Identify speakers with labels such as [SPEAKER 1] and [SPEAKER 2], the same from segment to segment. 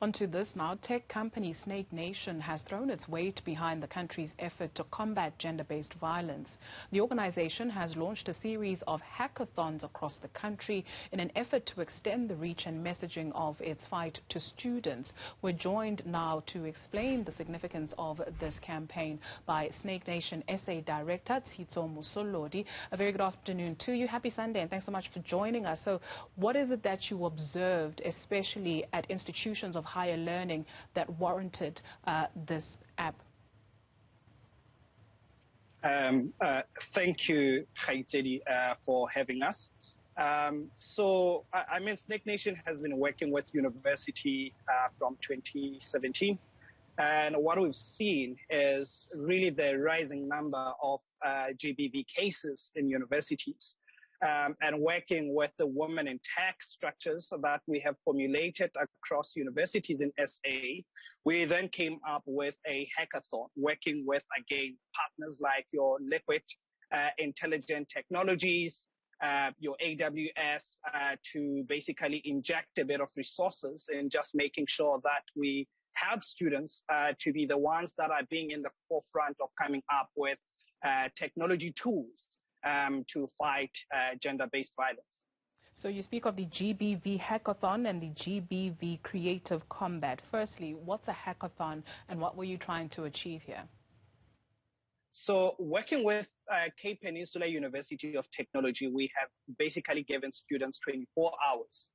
[SPEAKER 1] Onto this now, tech company Snake Nation has thrown its weight behind the country's effort to combat gender-based violence. The organization has launched a series of hackathons across the country in an effort to extend the reach and messaging of its fight to students. We're joined now to explain the significance of this campaign by Snake Nation SA Director Tshitso Mosolodi. A very good afternoon to you. Happy Sunday and thanks so much for joining us. So what is it that you observed, especially at institutions of higher learning, that warranted this app?
[SPEAKER 2] Thank you, Khaitedi, for having us. Snake Nation has been working with university from 2017. And what we've seen is really the rising number of GBV cases in universities. And working with the women in tech structures that we have formulated across universities in SA, we then came up with a hackathon, working with, again, partners like your Liquid Intelligent Technologies, your AWS, to basically inject a bit of resources in just making sure that we help students to be the ones that are being in the forefront of coming up with technology tools to fight gender-based violence.
[SPEAKER 1] So you speak of the GBV Hackathon and the GBV Creative Combat. Firstly, what's a hackathon and what were you trying to achieve here?
[SPEAKER 2] So working with Cape Peninsula University of Technology, we have basically given students 24 hours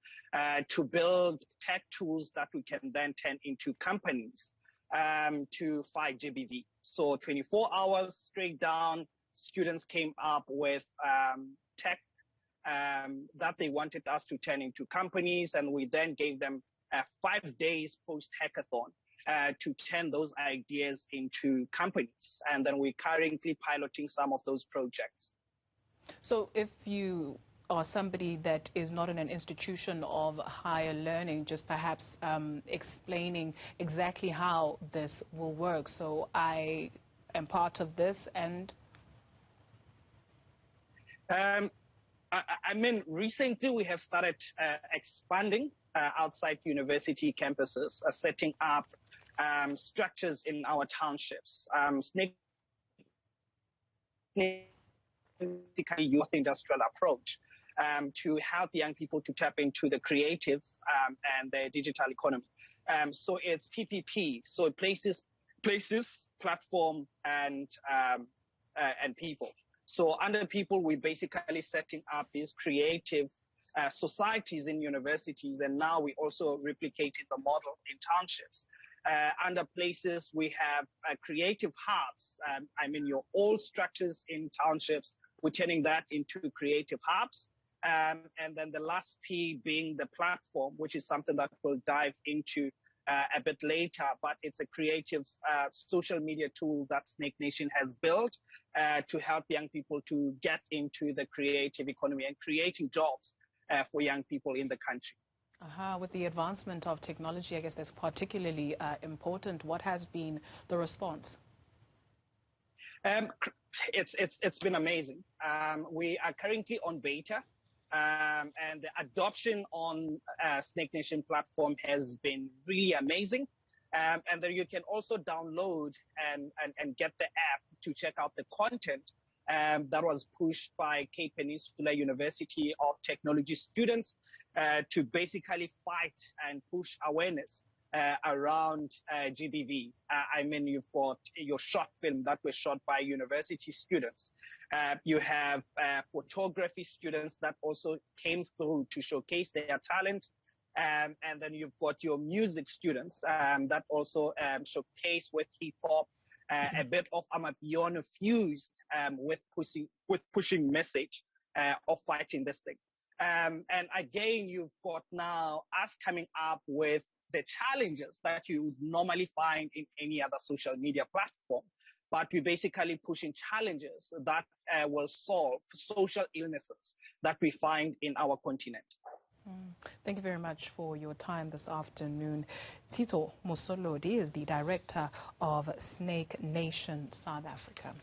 [SPEAKER 2] to build tech tools that we can then turn into companies to fight GBV. So 24 hours straight down, students came up with tech that they wanted us to turn into companies, and we then gave them 5 days post-hackathon to turn those ideas into companies. And then we're currently piloting some of those projects.
[SPEAKER 1] So if you are somebody that is not in an institution of higher learning, just perhaps explaining exactly how this will work. So I am part of this and...
[SPEAKER 2] recently we have started expanding outside university campuses, setting up structures in our townships. Snake youth industrial approach to help young people to tap into the creative and the digital economy. So it's PPP, so places, platform, and people. So under people, we're basically setting up these creative societies in universities, and now we also replicated the model in townships. Under places, we have creative hubs. Your old structures in townships, we're turning that into creative hubs. And then the last P being the platform, which is something that we'll dive into a bit later, but it's a creative social media tool that Snake Nation has built to help young people to get into the creative economy and creating jobs for young people in the country.
[SPEAKER 1] With the advancement of technology, I guess that's particularly important. What has been the response?
[SPEAKER 2] It's been amazing. We are currently on beta. And the adoption on Snake Nation platform has been really amazing. And then you can also download and get the app to check out the content that was pushed by Cape Peninsula University of Technology students to basically fight and push awareness around GBV. You've got your short film that was shot by university students. You have photography students that also came through to showcase their talent. And then you've got your music students that also showcase with hip hop, a bit of Amapiano fused with pushing message of fighting this thing. And again, you've got now us coming up with the challenges that you would normally find in any other social media platform. But we're basically pushing challenges that will solve social illnesses that we find in our continent.
[SPEAKER 1] Thank you very much for your time this afternoon. Tshitso Mosolodi is the director of Snake Nation South Africa.